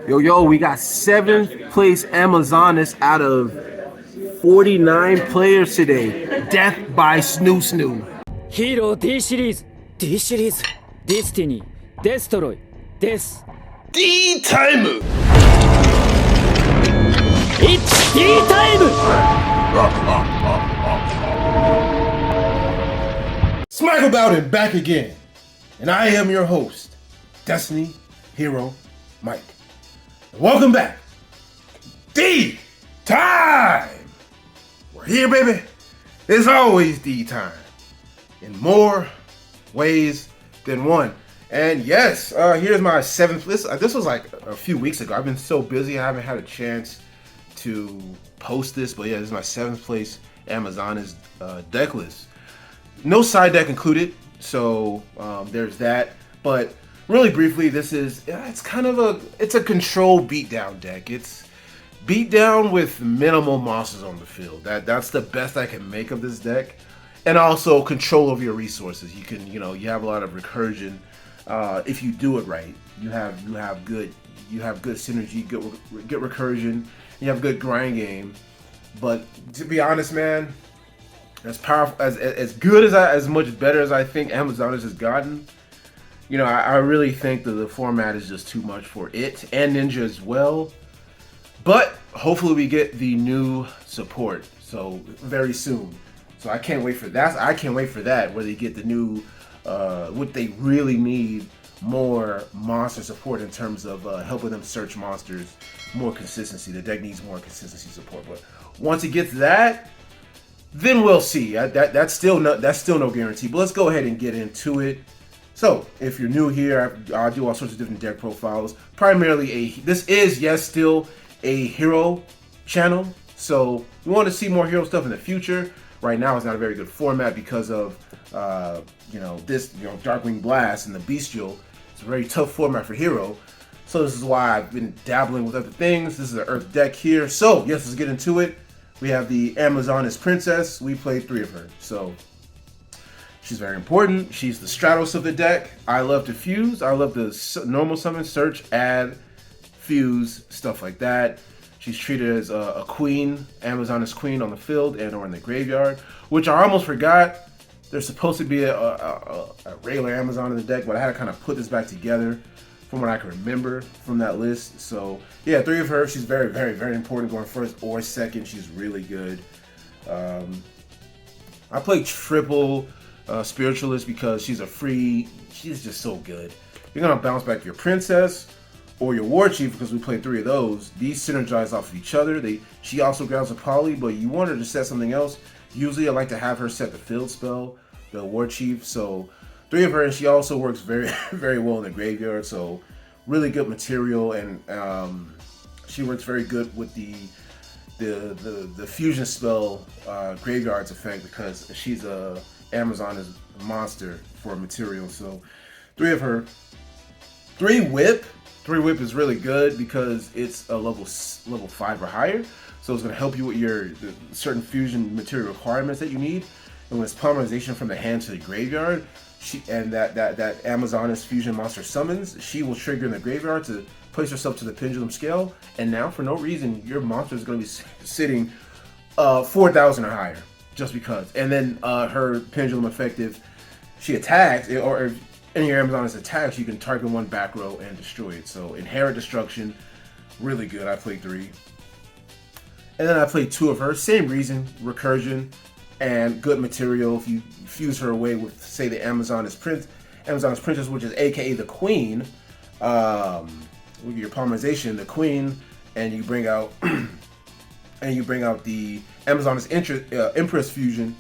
Yo, we got seventh place Amazonas out of 49 players today. Death by Snoo Snoo. ヒーロー D シリーズ D シリーズディスティニーデストロイです D タイム It's D タイム Smack about it back again. And I am your host, Destiny Hero Mike. And welcome back. D time! We're here, baby. It's always D time. In more ways than one. And yes, here's my seventh list. This was like a few weeks ago. I've been so busy, I haven't had a chance to post this. But yeah, this is my seventh place Amazonas deck list. No side deck included, so there's that. But really briefly, it's kind of a control beatdown deck. It's beatdown with minimal monsters on the field. That's the best I can make of this deck. And also control over your resources. You have a lot of recursion if you do it right. You have good synergy, good recursion. You have good grind game. But to be honest, man, as powerful as much better as I think Amazonas has gotten, I really think that the format is just too much for it and Ninja as well. But hopefully we get the new support so very soon. So I can't wait for that. Where they get the new, what they really need, more monster support in terms of helping them search monsters, more consistency. The deck needs more consistency support. But once it gets that, then we'll see. That's still no guarantee. But let's go ahead and get into it. So if you're new here, I do all sorts of different deck profiles. Primarily this is still a hero channel. So we want to see more hero stuff in the future. Right now, it's not a very good format because of Darkwing Blast and the Bestial. It's a very tough format for hero. So this is why I've been dabbling with other things. This is an Earth deck here. So yes, let's get into it. We have the Amazonas Princess. We played 3 of her. So she's very important. She's the Stratos of the deck. I love to fuse. I love the normal summon, search, add, fuse, stuff like that. She's treated as a queen, Amazonas queen on the field and or in the graveyard, which I almost forgot. There's supposed to be a regular Amazon in the deck, but I had to kind of put this back together from what I can remember from that list. So yeah, 3 of her. She's very, very, very important going first or second. She's really good. I play triple Spiritualist because she's just so good. You're gonna bounce back your princess or your war chief because we played 3 of those. These synergize off of each other. She also grounds a poly, but you want her to set something else. Usually I like to have her set the field spell, the war chief. So 3 of her, and she also works very, very well in the graveyard. So really good material, and she works very good with the fusion spell graveyards effect because she's a Amazon monster for material. So 3 of her. 3 whip. 3 whip is really good because it's a level 5 or higher, so it's going to help you with the certain fusion material requirements that you need. And when it's polymerization from the hand to the graveyard, that Amazonas fusion monster summons, she will trigger in the graveyard to place herself to the pendulum scale. And now, for no reason, your monster is going to be sitting 4,000 or higher, just because. And then her pendulum effective, she attacks, or if any of your Amazonas attacks, you can target one back row and destroy it. So inherent destruction, really good. I played 3. And then I played 2 of her. Same reason, recursion and good material. If you fuse her away with, say, the Amazonas Princess, which is AKA the Queen, with your polymerization, the Queen, and you bring out the Amazonas Empress fusion,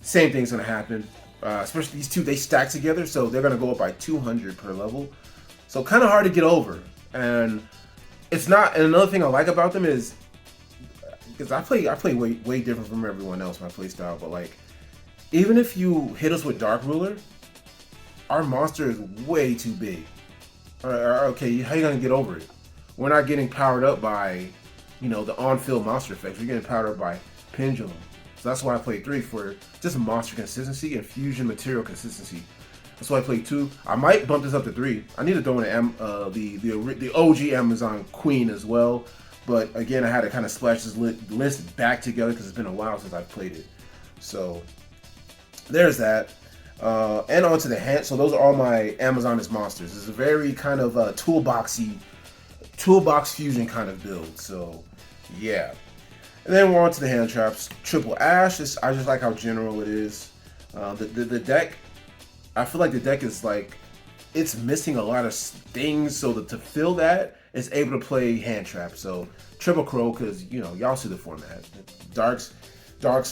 same thing's gonna happen. Especially these 2, they stack together, so they're gonna go up by 200 per level. So kind of hard to get over. And it's not. And another thing I like about them is because I play way different from everyone else, my play style. But like, even if you hit us with Dark Ruler, our monster is way too big. Okay, how you gonna get over it? We're not getting powered up by, the on-field monster effects. We're getting powered up by Pendulum. So that's why I played 3 for just monster consistency and fusion material consistency. That's why I played 2. I might bump this up to 3. I need to throw in the OG Amazon Queen as well. But again, I had to kind of splash this list back together because it's been a while since I've played it. So there's that. And onto the hand. So those are all my Amazoness monsters. It's a very kind of toolbox fusion kind of build. So yeah. And then we're on to the hand traps. Triple Ash. I just like how general it is. The deck, I feel like the deck is like, it's missing a lot of things. So to fill that, it's able to play hand traps. So Triple Crow, because, you know, y'all see the format. Darks,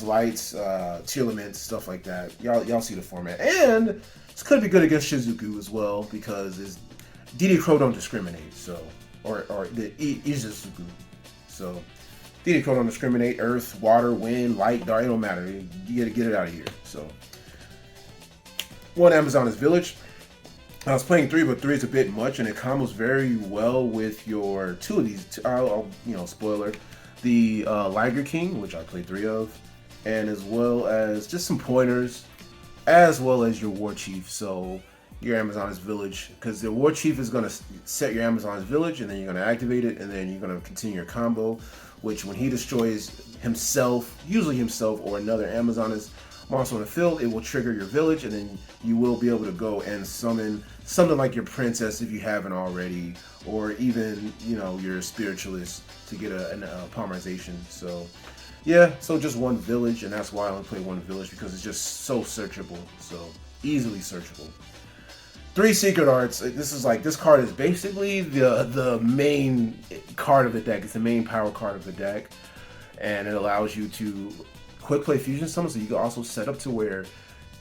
lights, Tearlaments, stuff like that. Y'all see the format. And this could be good against Shizuku as well, because DD Crow don't discriminate. So, or the Izuku. So DD Crow don't discriminate. Earth, water, wind, light, dark, it don't matter. You gotta get it out of here. So one Amazoness Village. I was playing 3, but 3 is a bit much, and it combos very well with your 2 of these. Spoiler, the Liger King, which I played 3 of, and as well as just some pointers, as well as your War Chief. So your Amazoness Village, because the War Chief is going to set your Amazoness Village, and then you're going to activate it, and then you're going to continue your combo, which when he destroys himself, usually himself or another Amazoness monster on the field, it will trigger your village, and then you will be able to go and summon something like your princess if you haven't already, or even, you know, your spiritualist to get a polymerization. So yeah, so just one village, and that's why I only play one village, because it's just so searchable, so easily searchable. 3 Secret Arts. This card is basically the main card of the deck. It's the main power card of the deck, and it allows you to quick play fusion summons, so you can also set up to where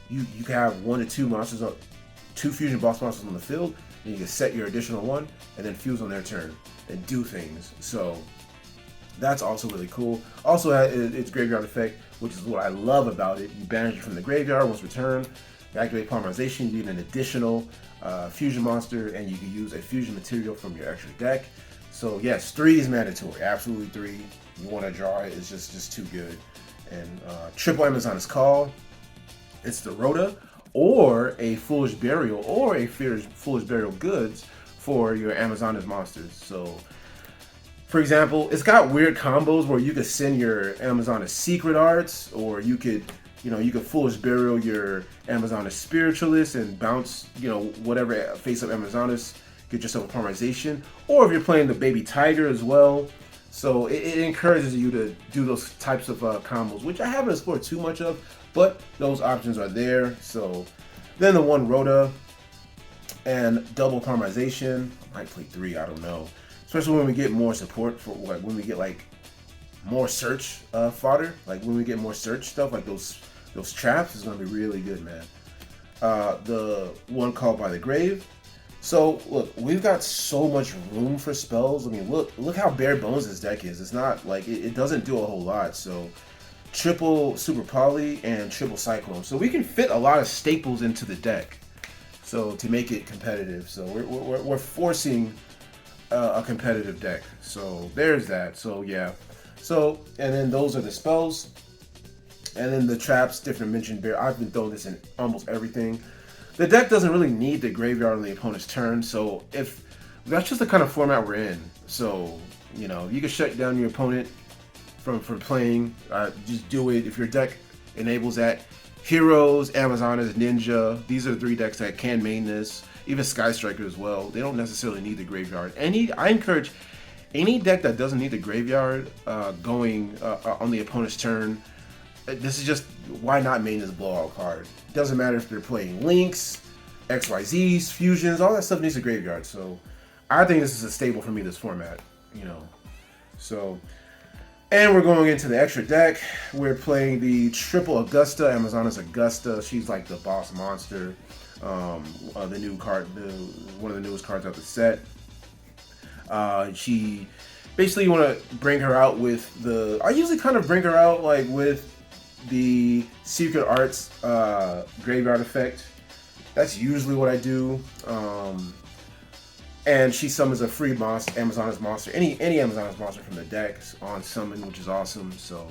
you can have 1 to 2 monsters, 2 fusion boss monsters on the field, and you can set your additional one and then fuse on their turn and do things. So that's also really cool. Also, its graveyard effect, which is what I love about it. You banish it from the graveyard once returned. You activate polymerization. You need an additional fusion monster, and you can use a fusion material from your extra deck. So yes, 3 is mandatory. Absolutely 3. You want to draw it. It's just too good. And triple Amazoness Call. It's the Rhoda, or a Foolish Burial, or a Foolish Burial Goods for your Amazoness monsters. So, for example, it's got weird combos where you could send your Amazoness Secret Arts, or you could Foolish Burial your Amazoness Spiritualist and bounce, whatever face-up Amazoness, get yourself a polymerization. Or if you're playing the Baby Tiger as well. So it encourages you to do those types of combos, which I haven't explored too much of, but those options are there. So then the one Rhoda and double polymerization. I might play 3, I don't know. Especially when we get more support for when we get like more search fodder, like when we get more search stuff, like those traps is gonna be really good, man. The one called by the grave. So look, we've got so much room for spells. I mean, look how bare bones this deck is. It's not like it doesn't do a whole lot. So triple Super Poly and triple Cyclone. So we can fit a lot of staples into the deck. So to make it competitive. So we're forcing a competitive deck. So there's that. So yeah. So and then those are the spells. And then the traps, different mentioned bear. I've been throwing this in almost everything. The deck doesn't really need the graveyard on the opponent's turn, so if that's just the kind of format we're in. So, you can shut down your opponent from playing. Just do it if your deck enables that. Heroes, Amazoness, Ninja, these are the 3 decks that can main this. Even Sky Striker as well. They don't necessarily need the graveyard. I encourage any deck that doesn't need the graveyard going on the opponent's turn. This is just, why not main this blowout card? Doesn't matter if they're playing Links, XYZs, Fusions, all that stuff needs a graveyard. So I think this is a staple for me, this format, So, and we're going into the extra deck. We're playing the triple Augusta, Amazoness Augusta. She's like the boss monster. The new card, one of the newest cards out the set. She, basically you want to bring her out with I usually kind of bring her out like with the Secret Arts graveyard effect. That's usually what I do. And she summons a free monster, Amazoness monster, any Amazoness monster from the deck on summon, which is awesome. So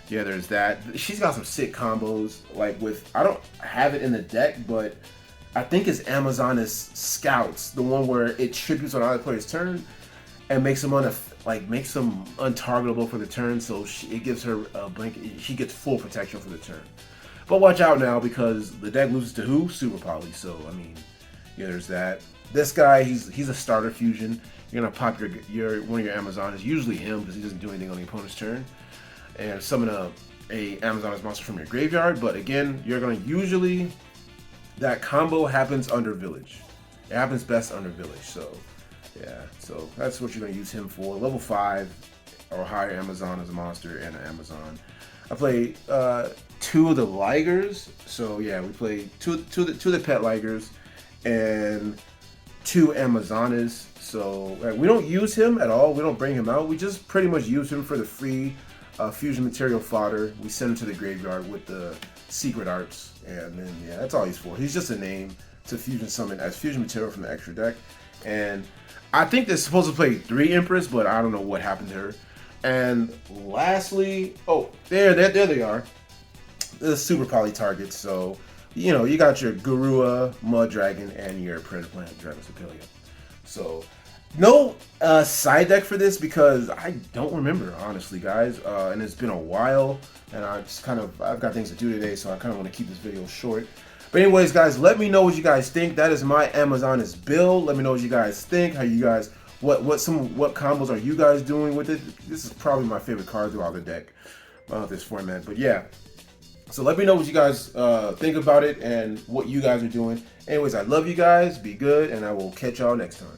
yeah, there's that. She's got some sick combos. Like I don't have it in the deck, but I think it's Amazoness Scouts, the one where it tributes on other player's turn and makes them makes them untargetable for the turn. So it gives her a blink. She gets full protection for the turn. But watch out now because the deck loses to who? Super Poly. So I mean, yeah, there's that. This guy, he's a starter fusion. You're gonna pop your one of your Amazons, usually him because he doesn't do anything on the opponent's turn, and summon a Amazoness monster from your graveyard. But again, you're gonna usually that combo happens under Village. It happens best under Village. So yeah, so that's what you're gonna use him for. Level 5 or higher Amazon as a monster and an Amazon. I play 2 of the Ligers. So yeah, we play two of the pet Ligers and 2 Amazonas. So we don't use him at all. We don't bring him out. We just pretty much use him for the free fusion material fodder. We send him to the graveyard with the secret arts, and then yeah, that's all he's for. He's just a name to fusion summon as fusion material from the extra deck. And I think they're supposed to play 3 Empress, but I don't know what happened to her. And lastly, oh, there they are. The Super Poly targets. So you got your Garua, Mud Dragon, and your Predator Plant, Dragon Sepilia. So no side deck for this because I don't remember, honestly, guys. And it's been a while, and I've got things to do today, so I kind of want to keep this video short. But anyways, guys, let me know what you guys think. That is my Amazoness build. Let me know what you guys think. How you guys, what combos are you guys doing with it? This is probably my favorite card throughout the deck, this format. But yeah. So let me know what you guys think about it and what you guys are doing. Anyways, I love you guys. Be good, and I will catch y'all next time.